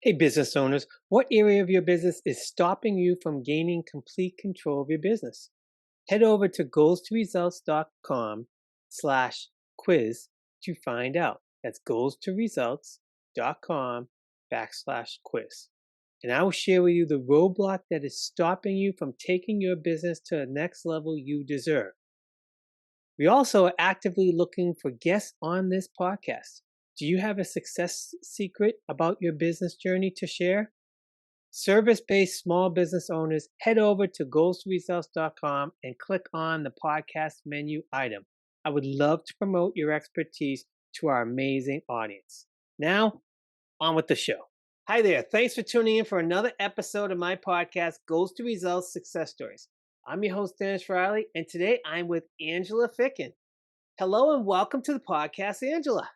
Hey, business owners, what area of your business is stopping you from gaining complete control of your business? Head over to goals2results.com slash quiz to find out. That's goals2results.com /quiz. And I will share with you the roadblock that is stopping you from taking your business to the next level you deserve. We also are actively looking for guests on this podcast. Do you have a success secret about your business journey to share? Service-based small business owners, head over to goals2results.com and click on the podcast menu item. I would love to promote your expertise to our amazing audience. Now, on with the show. Hi there. Thanks for tuning in for another episode of my podcast, Goals to Results Success Stories. I'm your host, Dennis Riley, and today I'm with Angela Ficken. Hello and welcome to the podcast, Angela.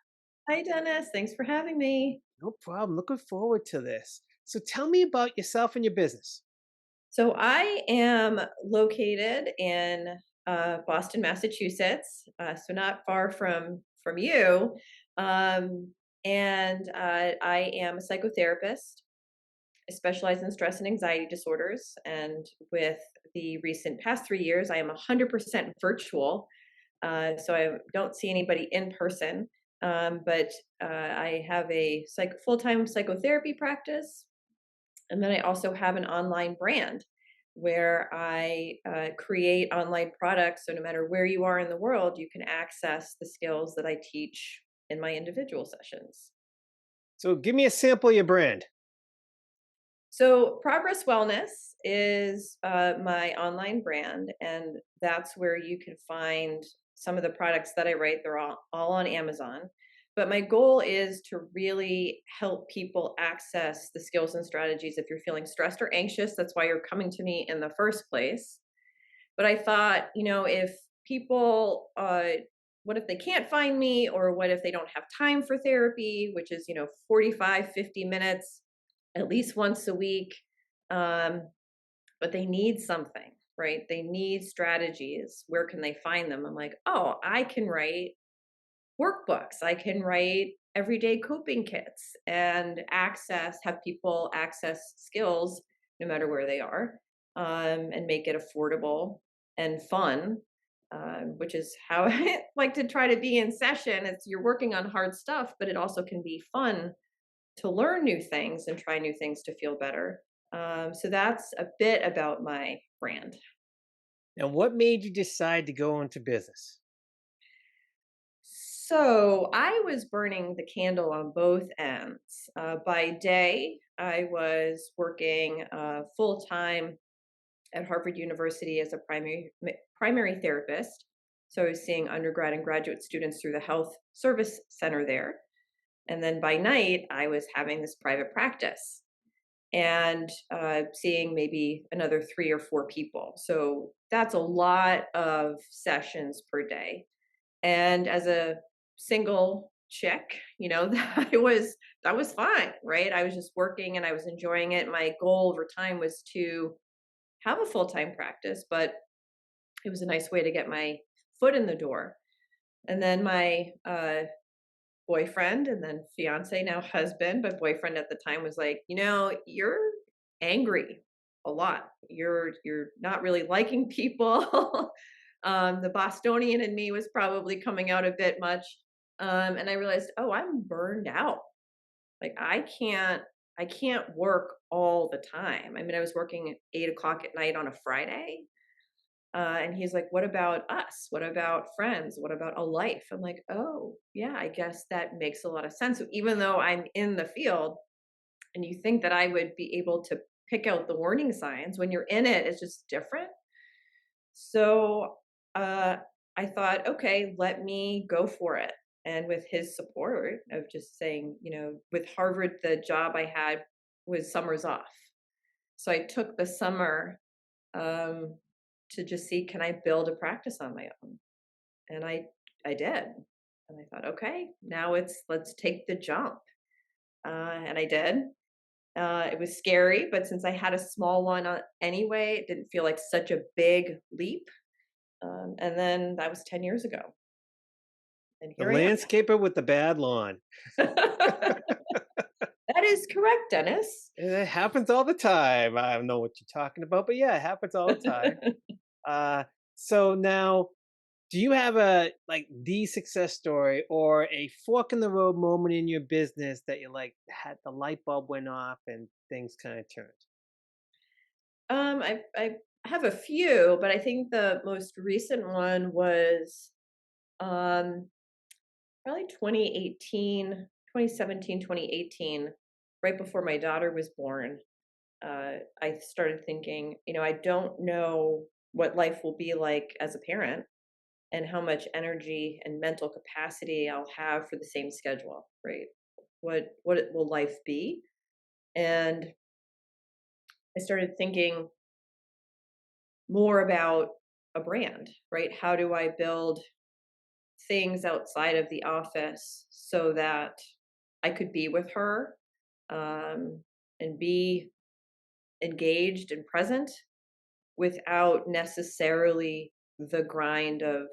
Hi, Dennis. Thanks for having me. No problem. Looking forward to this. So tell me about yourself and your business. So I am located in Boston, Massachusetts, so not far from you. And I am a psychotherapist. I specialize in stress and anxiety disorders. And with the recent past 3 years, I am 100% virtual. So I don't see anybody in person. But I have a full-time psychotherapy practice. And then I also have an online brand where I create online products. So no matter where you are in the world, you can access the skills that I teach in my individual sessions. So give me a sample of your brand. So Progress Wellness is my online brand, and that's where you can find some of the products that I write. They're all on Amazon. But my goal is to really help people access the skills and strategies if you're feeling stressed or anxious. That's why you're coming to me in the first place. But I thought, if people, what if they can't find me, or what if they don't have time for therapy, which is, 45, 50 minutes, at least once a week. But they need something, right? They need strategies. Where can they find them? I'm like, oh, I can write workbooks. I can write everyday coping kits and have people access skills no matter where they are, and make it affordable and fun, which is how I like to try to be in session. You're working on hard stuff, but it also can be fun to learn new things and try new things to feel better. So that's a bit about my brand. And what made you decide to go into business? So I was burning the candle on both ends. By day, I was working full time at Harvard University as a primary therapist. So I was seeing undergrad and graduate students through the health service center there. And then by night, I was having this private practice and seeing maybe another 3 or 4 people. So that's a lot of sessions per day. And as a single chick, that was fine, right? I was just working and I was enjoying it. My goal over time was to have a full-time practice, but it was a nice way to get my foot in the door. And then my boyfriend, and then fiance, now husband, but boyfriend at the time, was like, you're angry a lot. You're not really liking people. The Bostonian in me was probably coming out a bit much. And I realized, oh, I'm burned out. Like I can't work all the time. I mean, I was working at 8 o'clock at night on a Friday. And he's like, what about us? What about friends? What about a life? I'm like, oh, yeah, I guess that makes a lot of sense. So even though I'm in the field and you think that I would be able to pick out the warning signs, when you're in it, it's just different. So I thought, okay, let me go for it. And with his support of just saying, with Harvard, the job I had was summers off. So I took the summer to just see, can I build a practice on my own? And I did. And I thought, okay, now let's take the jump. And I did. It was scary, but since I had a small one anyway, it didn't feel like such a big leap. And then that was 10 years ago. And The here I am. landscaper with the bad lawn. That That is correct, Dennis. It happens all the time. I don't know what you're talking about, but yeah, it happens all the time. Uh, so now, do you have a like the success story or a fork in the road moment in your business that you like had the light bulb went off and things kind of turned? I have a few, but I think the most recent one was um probably 2018, 2017, 2018, right before my daughter was born. I started thinking, I don't know what life will be like as a parent and how much energy and mental capacity I'll have for the same schedule, right? Will life be? And I started thinking more about a brand, right? How do I build things outside of the office so that I could be with her, and be engaged and present without necessarily the grind of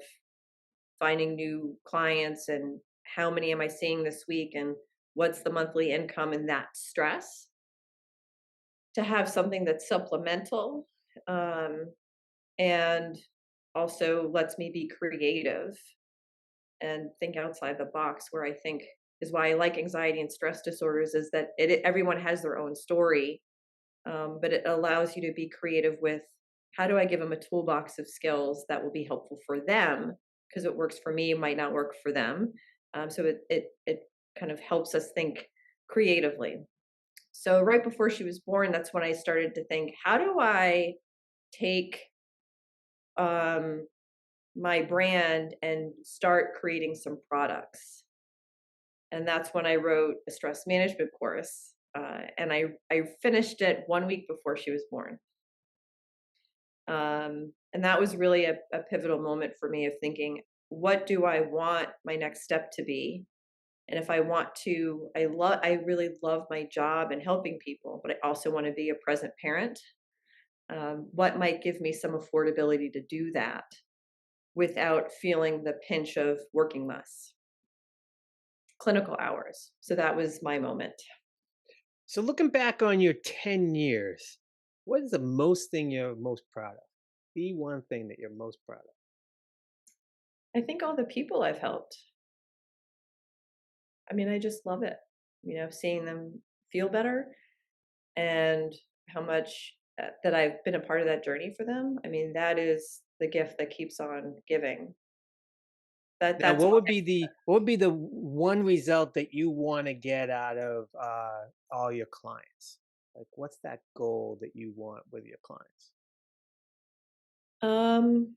finding new clients and how many am I seeing this week and what's the monthly income and that stress. To have something that's supplemental, um, and also lets me be creative and think outside the box, where I think is why I like anxiety and stress disorders, is that everyone has their own story, but it allows you to be creative with how do I give them a toolbox of skills that will be helpful for them, because it works for me, it might not work for them. So it kind of helps us think creatively. So right before she was born, that's when I started to think, how do I take um, my brand and start creating some products? And that's when I wrote a stress management course, and I finished it 1 week before she was born. And that was really a pivotal moment for me of thinking, what do I want my next step to be? And if I want to, I really love my job and helping people, but I also want to be a present parent. What might give me some affordability to do that without feeling the pinch of working less? Clinical hours. So that was my moment. So looking back on your 10 years, what is the most thing you're most proud of? The one thing that you're most proud of? I think all the people I've helped. I mean, I just love it. Seeing them feel better and how much that I've been a part of that journey for them. I mean, that is the gift that keeps on giving. Now, That's why. what would be the one result that you want to get out of all your clients? Like, what's that goal that you want with your clients? Um,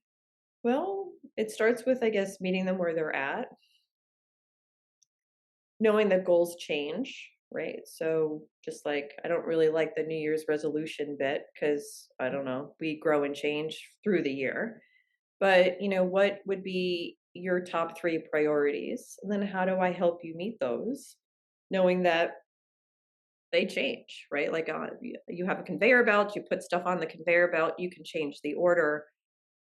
well, it starts with, I guess, meeting them where they're at, knowing that goals change, right? So just like I don't really like the New Year's resolution bit because I don't know, we grow and change through the year. But, what would be your top 3 priorities? And then how do I help you meet those? Knowing that they change, right? Like, you have a conveyor belt, you put stuff on the conveyor belt, you can change the order.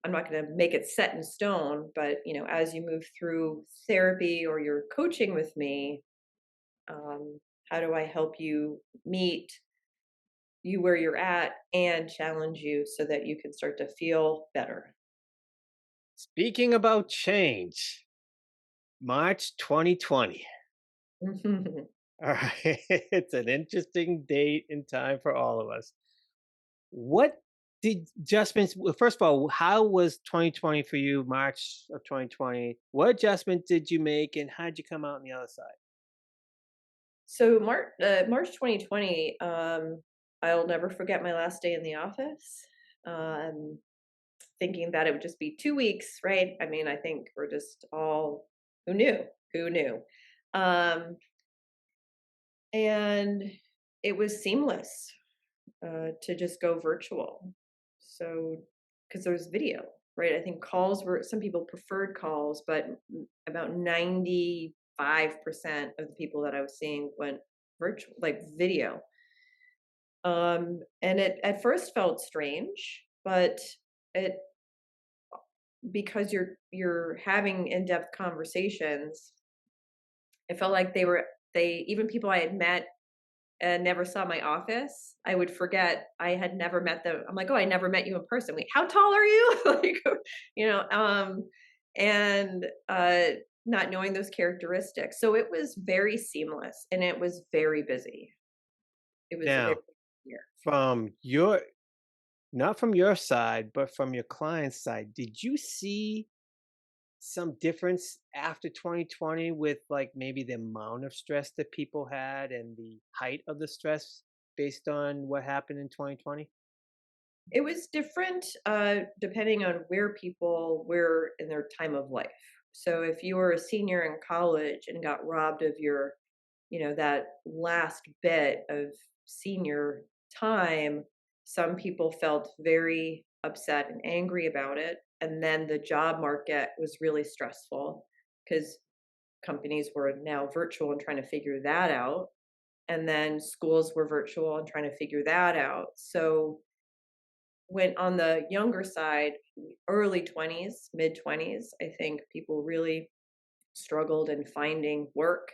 I'm not going to make it set in stone, but, as you move through therapy or your coaching with me, how do I help you meet you where you're at and challenge you so that you can start to feel better? Speaking about change, March 2020. All right. It's an interesting date and time for all of us. What did adjustments, well, first of all, how was 2020 for you, March of 2020? What adjustment did you make and how did you come out on the other side? So March 2020, I'll never forget my last day in the office. Um, Thinking that it would just be 2 weeks, right? I mean, I think we're just all who knew, who knew. Um, and it was seamless to just go virtual. So because there was video, right? I think calls were some people preferred calls, but about 95% of the people that I was seeing went virtual, like video. And it at first felt strange, but it because you're having in-depth conversations, it felt like they even people I had met and never saw my office, I would forget I had never met them. I'm like, "Oh, I never met you in person." Wait, how tall are you? Like, you know, and not knowing those characteristics. So it was very seamless and it was very busy. It was a very Now, year. from your not from your side, but from your client's side, did you see some difference after 2020 with like maybe the amount of stress that people had and the height of the stress based on what happened in 2020? It was different depending on where people were in their time of life. So if you were a senior in college and got robbed of your, that last bit of senior time, some people felt very upset and angry about it. And then the job market was really stressful because companies were now virtual and trying to figure that out. And then schools were virtual and trying to figure that out. So when on the younger side, early 20s, mid 20s, I think people really struggled in finding work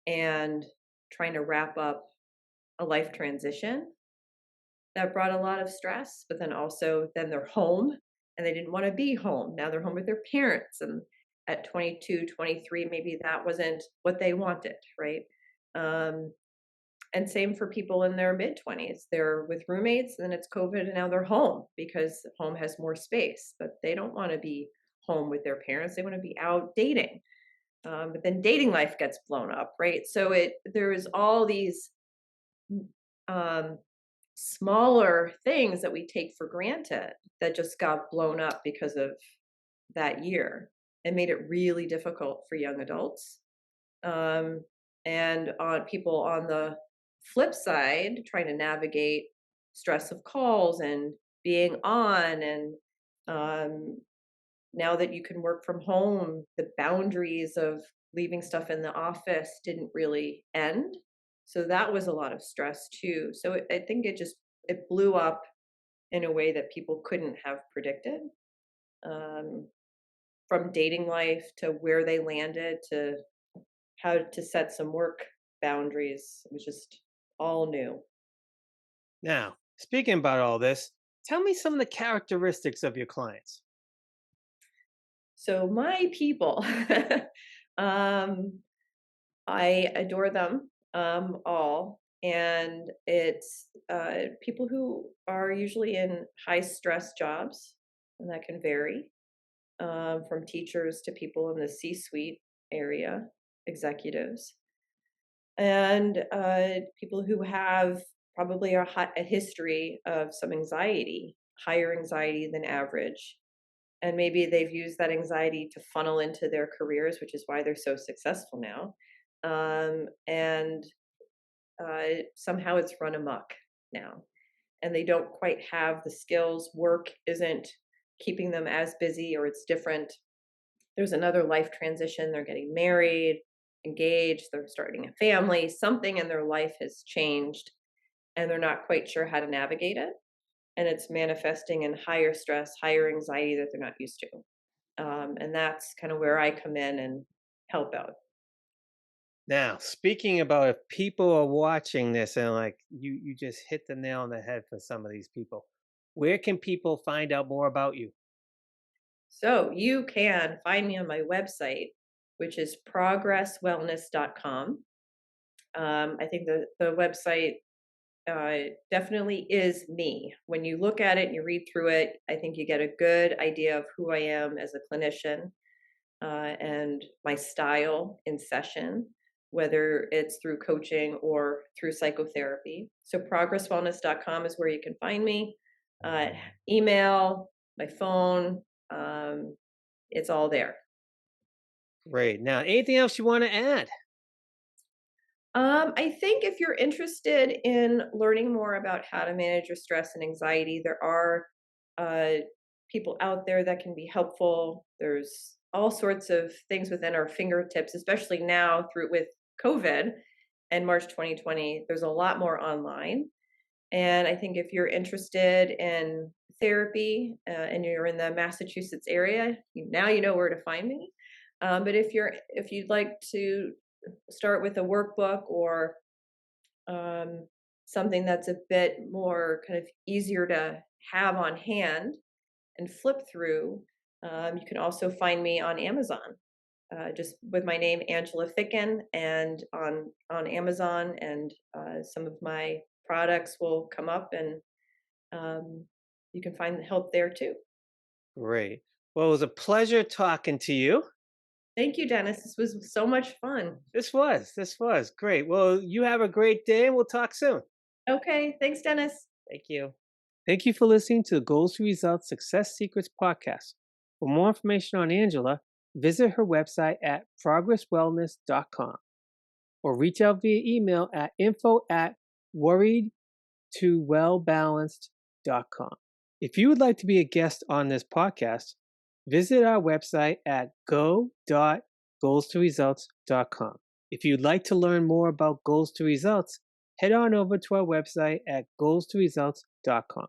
and trying to wrap up a life transition that brought a lot of stress, but then also then they're home and they didn't want to be home. Now they're home with their parents, and at 22, 23, maybe that wasn't what they wanted, right? Um, and same for people in their mid 20s. They're with roommates, and then it's COVID, and now they're home because home has more space, but they don't want to be home with their parents. They want to be out dating. But then dating life gets blown up, right? So there's all these um, smaller things that we take for granted that just got blown up because of that year and made it really difficult for young adults. Um, and on people on the flip side, trying to navigate stress of calls and being on, and um, now that you can work from home, the boundaries of leaving stuff in the office didn't really end. So that was a lot of stress too. So I think it blew up in a way that people couldn't have predicted. Um, from dating life to where they landed to how to set some work boundaries. It was just all new. Now, speaking about all this, tell me some of the characteristics of your clients. So my people, um, I adore them all, and it's people who are usually in high stress jobs, and that can vary from teachers to people in the C-suite area, executives, and people who have probably a history of some anxiety, higher anxiety than average. And maybe they've used that anxiety to funnel into their careers, which is why they're so successful now. And somehow it's run amok now. And they don't quite have the skills. Work isn't keeping them as busy, or it's different. There's another life transition. They're getting married, engaged, they're starting a family. Something in their life has changed, and they're not quite sure how to navigate it. And it's manifesting in higher stress, higher anxiety that they're not used to. And that's kind of where I come in and help out. Now, speaking about if people are watching this and like you just hit the nail on the head for some of these people. Where can people find out more about you? So you can find me on my website, which is progresswellness.com. I think the website definitely is me. When you look at it and you read through it, I think you get a good idea of who I am as a clinician and my style in session, whether it's through coaching or through psychotherapy. So, progresswellness.com is where you can find me. Uh, Email, my phone, it's all there. Great. Now, anything else you want to add? I think if you're interested in learning more about how to manage your stress and anxiety, there are uh, people out there that can be helpful. There's all sorts of things within our fingertips, especially now through with COVID and March 2020. There's a lot more online, and I think if you're interested in therapy and you're in the Massachusetts area, now you know where to find me. But if you'd like to start with a workbook or something that's a bit more kind of easier to have on hand and flip through, you can also find me on Amazon, just with my name, Angela Ficken, and on Amazon, and some of my products will come up, and um, you can find the help there too. Great. Well, it was a pleasure talking to you. Thank you, Dennis. This was so much fun. This was great. Well, you have a great day and we'll talk soon. Okay, thanks, Dennis. Thank you. Thank you for listening to the Goals to Results Success Secrets podcast. For more information on Angela, visit her website at progresswellness.com or reach out via email at info@worriedtowellbalanced.com. If you would like to be a guest on this podcast, visit our website at go.goalstoresults.com. If you'd like to learn more about Goals to Results, head on over to our website at goalstoresults.com.